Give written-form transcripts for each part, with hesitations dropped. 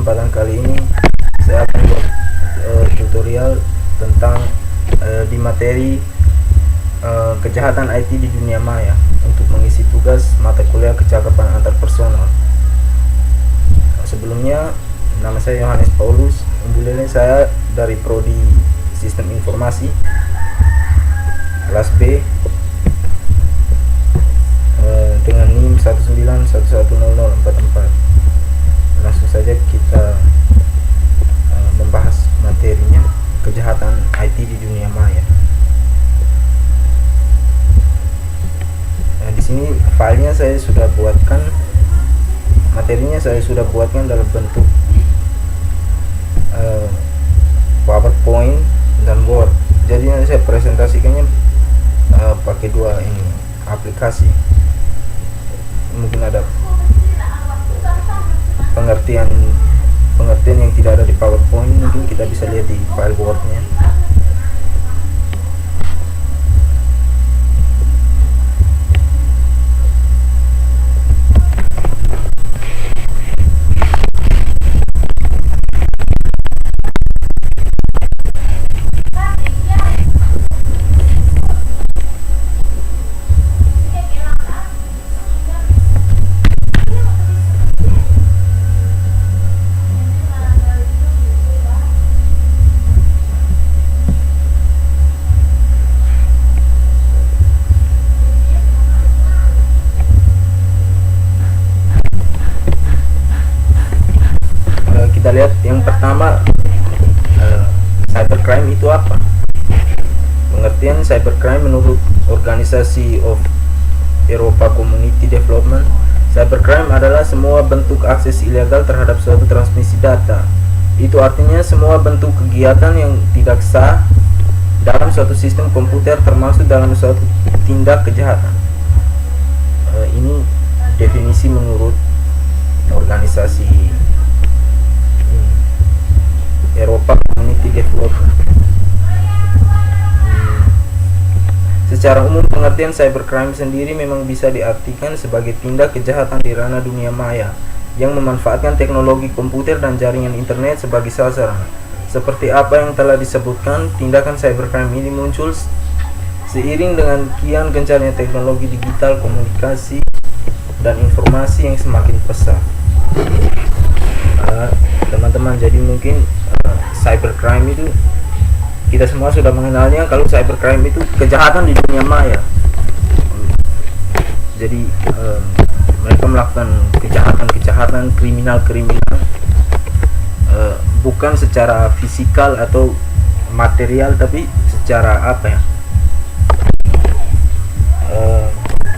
kesempatan kali ini saya akan buat tutorial tentang di materi kejahatan IT di dunia maya untuk mengisi tugas mata kuliah kecakapan antar personal. Sebelumnya, nama saya Yohanes Paulus Umbulele, saya dari Prodi Sistem Informasi kelas B dengan NIM 191100044. Langsung saja kita membahas materinya, kejahatan IT di dunia maya. Nah, di sini filenya saya sudah buatkan, materinya saya sudah buatkan dalam bentuk PowerPoint dan Word. Jadi nanti saya presentasikannya pakai dua ini aplikasi. Mungkin ada pengertian yang tidak ada di PowerPoint, mungkin kita bisa lihat di file Word-nya. Kita lihat yang pertama, cybercrime itu apa? Pengertian cybercrime menurut Organisasi of Europa Community Development, cybercrime adalah semua bentuk akses ilegal terhadap suatu transmisi data. Itu artinya semua bentuk kegiatan yang tidak sah dalam suatu sistem komputer, termasuk dalam suatu tindak kejahatan. Ini definisi menurut Organisasi Eropa Community Development. Secara umum, pengertian cybercrime sendiri memang bisa diartikan sebagai tindak kejahatan di ranah dunia maya yang memanfaatkan teknologi komputer dan jaringan internet sebagai sasaran. Seperti apa yang telah disebutkan, tindakan cybercrime ini muncul seiring dengan kian gencarnya teknologi digital, komunikasi, dan informasi yang semakin pesat. Teman-teman, jadi mungkin cybercrime itu kita semua sudah mengenalnya. Kalau cybercrime itu kejahatan di dunia maya, jadi mereka melakukan kejahatan kriminal bukan secara fisikal atau material, tapi secara apa ya,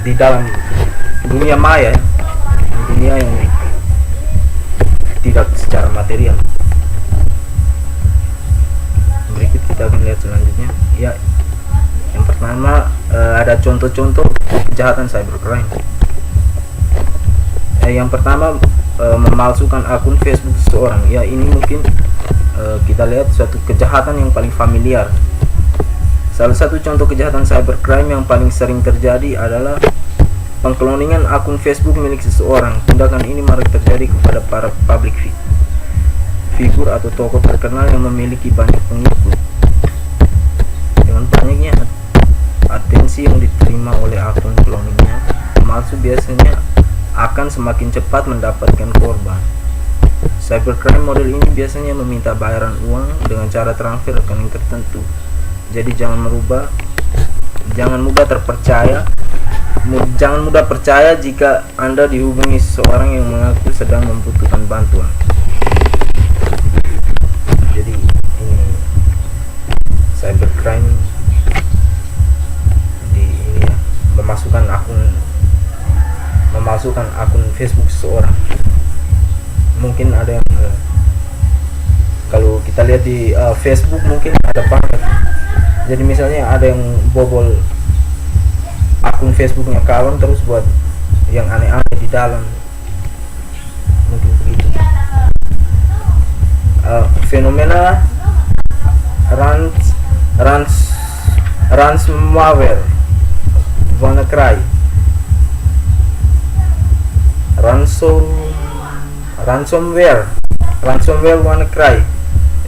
di dalam dunia maya, dunia yang tidak secara material. Berikut kita akan lihat selanjutnya. Ya, yang pertama ada contoh-contoh kejahatan cybercrime. Yang pertama, memalsukan akun Facebook seseorang. Ya, ini mungkin kita lihat suatu kejahatan yang paling familiar. Salah satu contoh kejahatan cybercrime yang paling sering terjadi adalah pengkloningan akun Facebook milik seseorang. Tindakan ini marak terjadi kepada para public figur atau tokoh terkenal yang memiliki banyak pengikut. Dengan banyaknya atensi yang diterima oleh akun cloningnya, pemalsu biasanya akan semakin cepat mendapatkan korban. Cybercrime model ini biasanya meminta bayaran uang dengan cara transfer rekening tertentu. Jadi jangan mudah percaya jika Anda dihubungi seseorang yang mengaku sedang membutuhkan bantuan. Jadi ini cybercrime di ini ya, memasukkan akun Facebook seseorang. Mungkin ada yang kalau kita lihat di Facebook mungkin ada banyak. Jadi misalnya ada yang bobol akun Facebooknya kawan, terus buat yang aneh-aneh di dalam, mungkin begitu. Fenomena ransomware, WannaCry, ransomware ransomware WannaCry.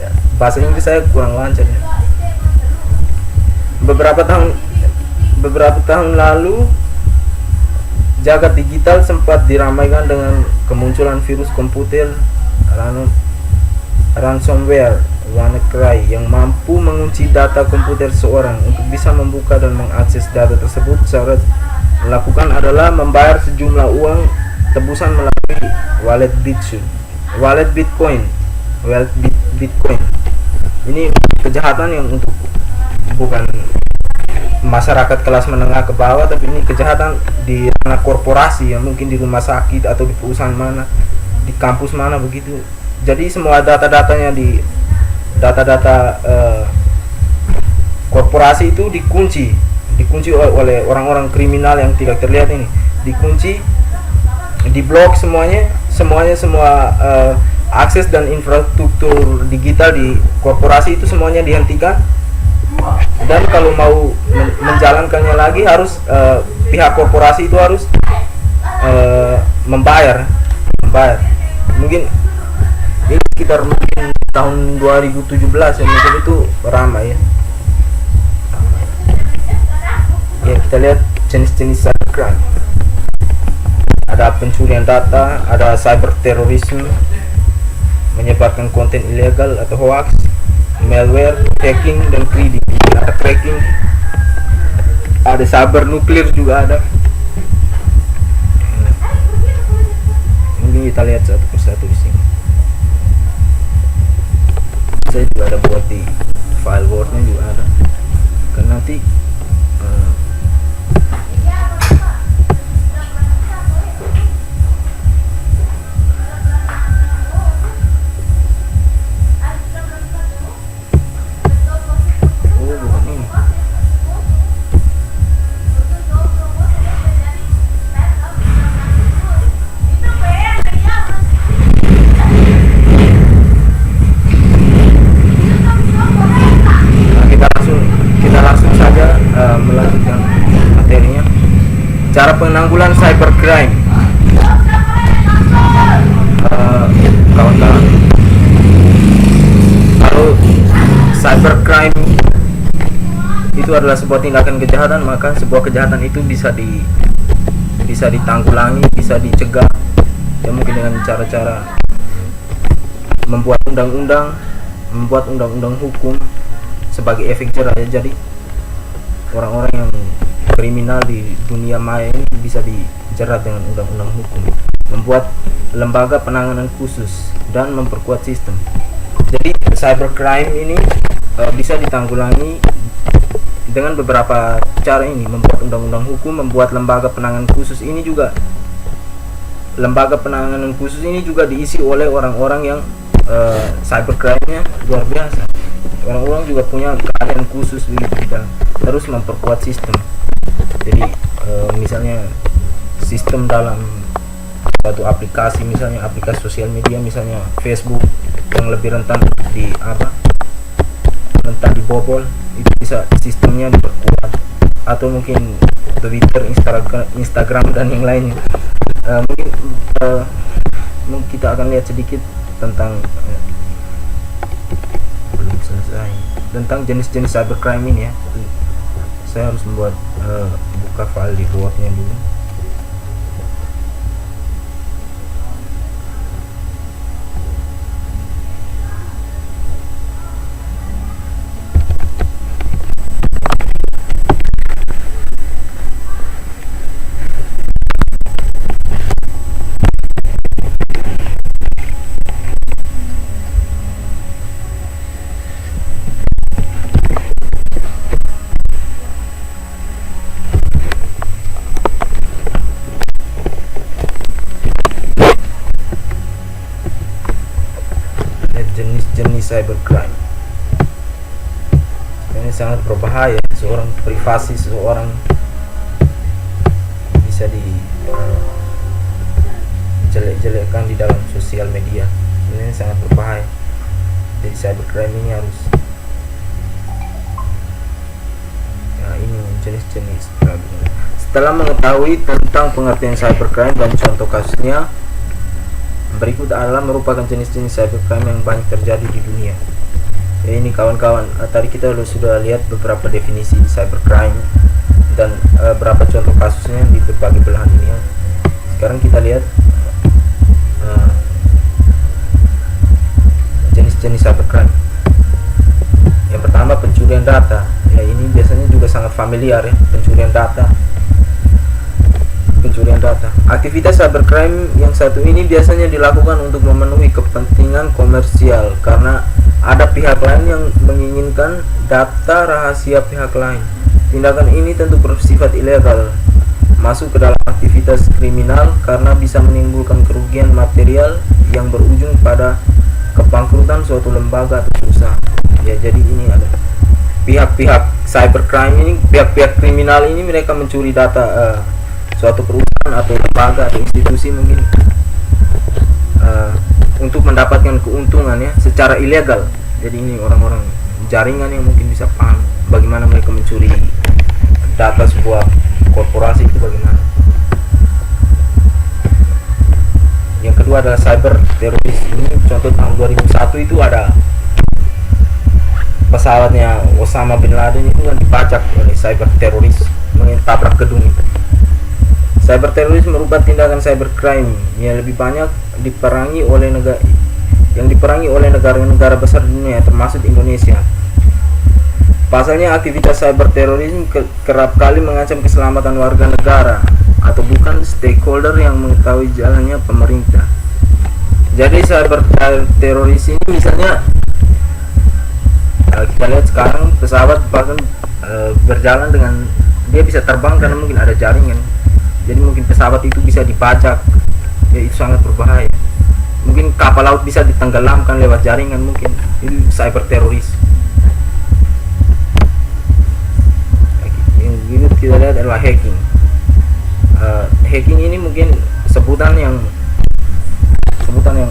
Ya, bahasa Inggris saya kurang lancar ya. Beberapa tahun lalu jagat digital sempat diramaikan dengan kemunculan virus komputer ransomware WannaCry yang mampu mengunci data komputer seorang. Untuk bisa membuka dan mengakses data tersebut, syarat melakukan adalah membayar sejumlah uang tebusan melalui wallet Bitcoin. Ini kejahatan yang untuk bukan masyarakat kelas menengah ke bawah, tapi ini kejahatan di ranah korporasi, yang mungkin di rumah sakit atau di perusahaan mana, di kampus mana begitu. Jadi semua data-datanya di data-data korporasi itu dikunci oleh orang-orang kriminal yang tidak terlihat ini, dikunci, diblok semua akses dan infrastruktur digital di korporasi itu semuanya dihentikan. Dan kalau mau menjalankannya lagi harus pihak korporasi itu harus membayar. Mungkin ini sekitar mungkin tahun 2017 ya, mungkin itu ramai ya. Ya, kita lihat jenis-jenis cybercrime. Ada pencurian data, ada cyber terorisme, menyebarkan konten ilegal atau hoax, malware, hacking dan greedy. Ada cracking, ada cyber nuklir juga ada. Mungkin kita lihat satu persatu di sini. Saya juga ada buat di file wordnya juga ada. Kan nanti melanjutkan materinya. Cara penanggulan cybercrime. Kawan-kawan, kalau cybercrime itu adalah sebuah tindakan kejahatan, maka sebuah kejahatan itu bisa ditanggulangi, bisa dicegah ya, mungkin dengan cara-cara membuat undang-undang hukum sebagai efek jerah ya. Jadi orang-orang yang kriminal di dunia maya ini bisa dijerat dengan undang-undang hukum, membuat lembaga penanganan khusus dan memperkuat sistem. Jadi cybercrime ini bisa ditanggulangi dengan beberapa cara ini, membuat undang-undang hukum, membuat lembaga penanganan khusus. Ini juga lembaga penanganan khusus ini juga diisi oleh orang-orang yang cybercrime-nya luar biasa. Orang-orang juga punya keahlian khusus begitu, dan terus memperkuat sistem. Jadi misalnya sistem dalam suatu aplikasi, misalnya aplikasi sosial media, misalnya Facebook yang lebih rentan dibobol, itu bisa sistemnya diperkuat, atau mungkin Twitter, Instagram dan yang lainnya. Mungkin kita akan lihat sedikit tentang belum selesai tentang jenis-jenis cybercrime ini ya. Saya harus membuat buka file di Word-nya dulu. Jenis-jenis cybercrime ini sangat berbahaya. Seorang privasi seseorang bisa dijelek-jelekkan di dalam sosial media. Ini sangat berbahaya. Jadi cybercrime ini harus ini jenis-jenis. Setelah mengetahui tentang pengertian cybercrime dan contoh kasusnya, berikut adalah merupakan jenis-jenis cybercrime yang banyak terjadi di dunia. Ya, ini kawan-kawan, tadi kita sudah lihat beberapa definisi cybercrime dan berapa contoh kasusnya di berbagai belahan dunia. Sekarang kita lihat jenis-jenis cybercrime. Yang pertama, pencurian data. Ya, ini biasanya juga sangat familiar ya, pencurian data. Aktivitas cybercrime yang satu ini biasanya dilakukan untuk memenuhi kepentingan komersial karena ada pihak lain yang menginginkan data rahasia pihak lain. Tindakan ini tentu bersifat ilegal, masuk ke dalam aktivitas kriminal karena bisa menimbulkan kerugian material yang berujung pada kebangkrutan suatu lembaga atau usaha. Ya, jadi ini ada pihak-pihak cybercrime ini, pihak-pihak kriminal ini, mereka mencuri data suatu perusahaan atau lembaga atau institusi mungkin untuk mendapatkan keuntungan ya secara ilegal. Jadi ini orang-orang jaringan yang mungkin bisa paham bagaimana mereka mencuri data sebuah korporasi itu bagaimana. Yang kedua adalah cyber teroris. Ini contoh tahun 2001 itu ada pesawatnya Osama bin Laden itu kan dibajak oleh cyber teroris mentabrak gedung itu. Cyber teroris merupakan tindakan cybercrime yang lebih banyak diperangi oleh negara-negara besar di dunia termasuk Indonesia. Pasalnya aktivitas cyber terorisme kerap kali mengancam keselamatan warga negara atau bukan stakeholder yang mengetahui jalannya pemerintah. Jadi cyber teroris ini misalnya kita lihat sekarang pesawat bahkan berjalan dengan dia bisa terbang karena mungkin ada jaringan. Jadi mungkin pesawat itu bisa dibajak, ya itu sangat berbahaya. Mungkin kapal laut bisa ditenggelamkan lewat jaringan, mungkin itu cyber teroris. Yang kita lihat adalah hacking. Hacking ini mungkin sebutan yang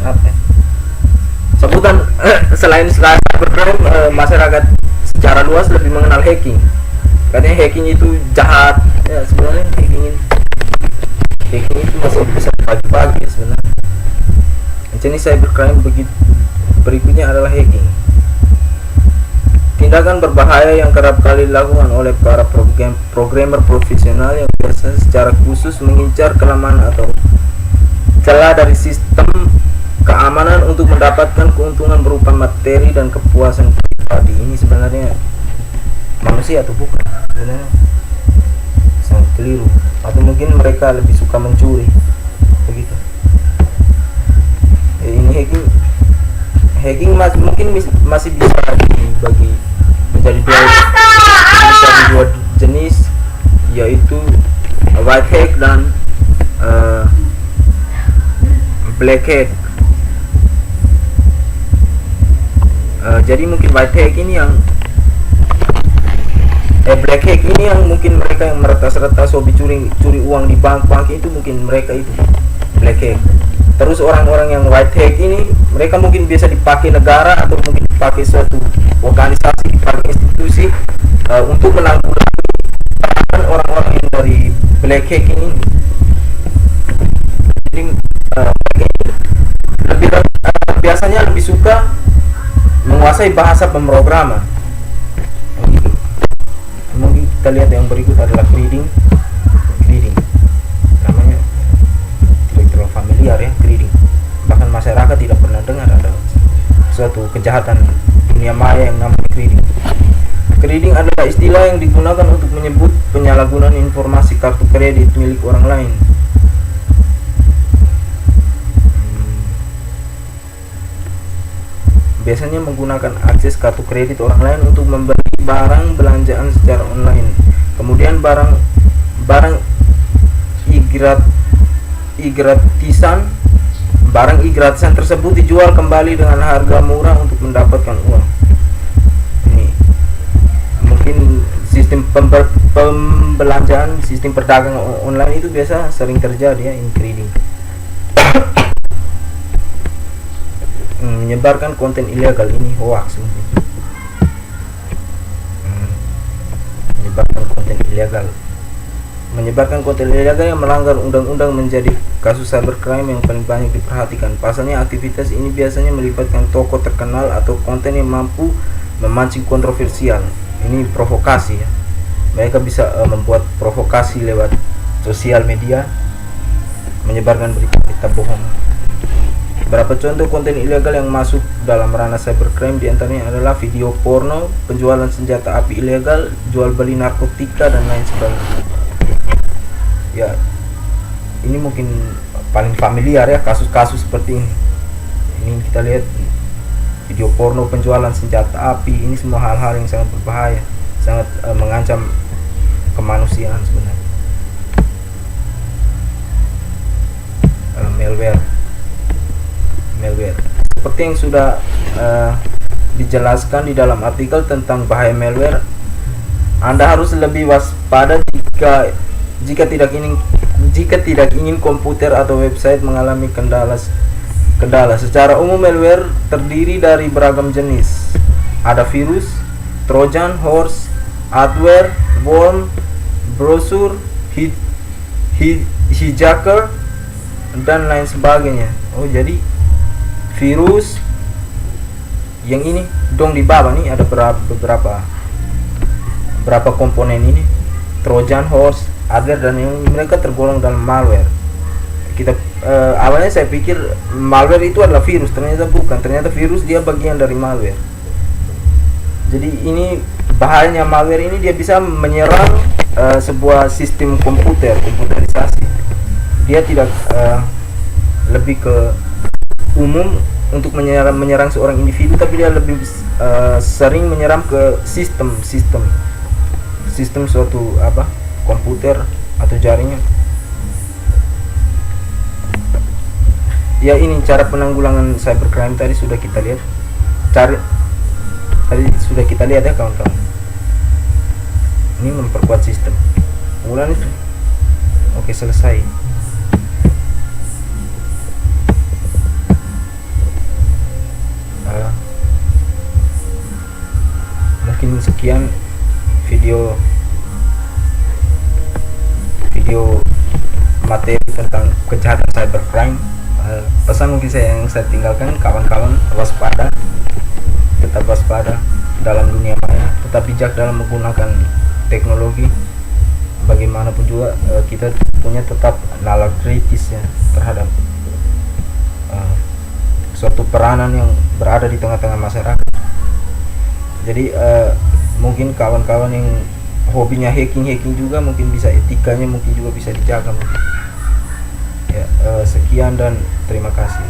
apa? Sebutan selain cybercrime, masyarakat secara luas lebih mengenal hacking. Katanya hacking itu jahat. Ya sebenarnya hacking itu masih bisa dibagi-bagi sebenarnya. Jenis cybercrime berikutnya adalah hacking. Tindakan berbahaya yang kerap kali dilakukan oleh para programmer profesional yang biasa secara khusus mengincar kelemahan atau celah dari sistem keamanan untuk mendapatkan keuntungan berupa materi dan kepuasan pribadi. Ini sebenarnya manusia atau bukan? Sebenarnya sangat keliru. Atau mungkin mereka lebih suka mencuri begitu. Ini hacking mungkin masih bisa dibagi menjadi dua jenis, yaitu white hack dan black hack. Jadi mungkin white hack ini yang black hack ini yang mungkin mereka yang meretas-retas hobi curi uang di bank itu mungkin mereka itu black hack. Terus orang-orang yang white hack ini mereka mungkin biasa dipakai negara atau mungkin dipakai suatu organisasi, dipakai institusi untuk menanggulangi orang-orang yang dari black hack ini. Jadi biasanya lebih suka menguasai bahasa pemrograman. Mungkin kita lihat yang berikut adalah greeding. Namanya tidak terlalu familiar ya, greeding. Bahkan masyarakat tidak pernah dengar ada suatu kejahatan dunia maya yang namanya greeding. Greeding adalah istilah yang digunakan untuk menyebut penyalahgunaan informasi kartu kredit milik orang lain. Biasanya menggunakan akses kartu kredit orang lain untuk membeli barang belanjaan secara online. Kemudian barang gratisan tersebut dijual kembali dengan harga murah untuk mendapatkan uang. Ini mungkin sistem pembelanjaan, sistem perdagangan online itu biasa sering terjadi ya, greeding. Menyebarkan konten ilegal, ini hoax mungkin. Menyebarkan konten ilegal. Menyebarkan konten ilegal yang melanggar undang-undang menjadi kasus cybercrime yang paling banyak diperhatikan. Pasalnya, aktivitas ini biasanya melibatkan tokoh terkenal atau konten yang mampu memancing kontroversial. Ini provokasi ya. Mereka bisa membuat provokasi lewat sosial media, menyebarkan berita-berita bohong. Beberapa contoh konten ilegal yang masuk dalam ranah cybercrime diantaranya adalah video porno, penjualan senjata api ilegal, jual beli narkotika, dan lain sebagainya. Ya, ini mungkin paling familiar ya kasus-kasus seperti ini. Ini kita lihat video porno, penjualan senjata api, ini semua hal-hal yang sangat berbahaya, sangat mengancam kemanusiaan sebenarnya. Malware seperti yang sudah dijelaskan di dalam artikel tentang bahaya malware, Anda harus lebih waspada jika tidak ingin komputer atau website mengalami kendala. Secara umum, malware terdiri dari beragam jenis. Ada virus, trojan horse, adware, worm, browser, hijacker, dan lain sebagainya. Oh, jadi virus yang ini dong di bawah nih ada beberapa komponen ini, trojan horse, adware, dan yang mereka tergolong dalam malware. Awalnya saya pikir malware itu adalah virus, ternyata bukan. Ternyata virus dia bagian dari malware. Jadi ini bahayanya malware ini, dia bisa menyerang sebuah sistem komputerisasi. Dia tidak lebih ke umum untuk menyerang seorang individu, tapi dia lebih sering menyerang ke sistem suatu komputer atau jaringan. Ya, ini cara penanggulangan cybercrime tadi sudah kita lihat. Ya kawan-kawan. Ini memperkuat sistem. Ulang itu. Oke, selesai. Mungkin sekian video materi tentang kejahatan cybercrime. Pesan mungkin yang saya tinggalkan, kawan-kawan tetap waspada dalam dunia maya, tetap bijak dalam menggunakan teknologi. Bagaimanapun juga kita punya tetap nalar kritis ya terhadap suatu peranan yang berada di tengah-tengah masyarakat. Jadi mungkin kawan-kawan yang hobinya hacking juga mungkin bisa, etikanya mungkin juga bisa dijaga mungkin. Ya, sekian dan terima kasih.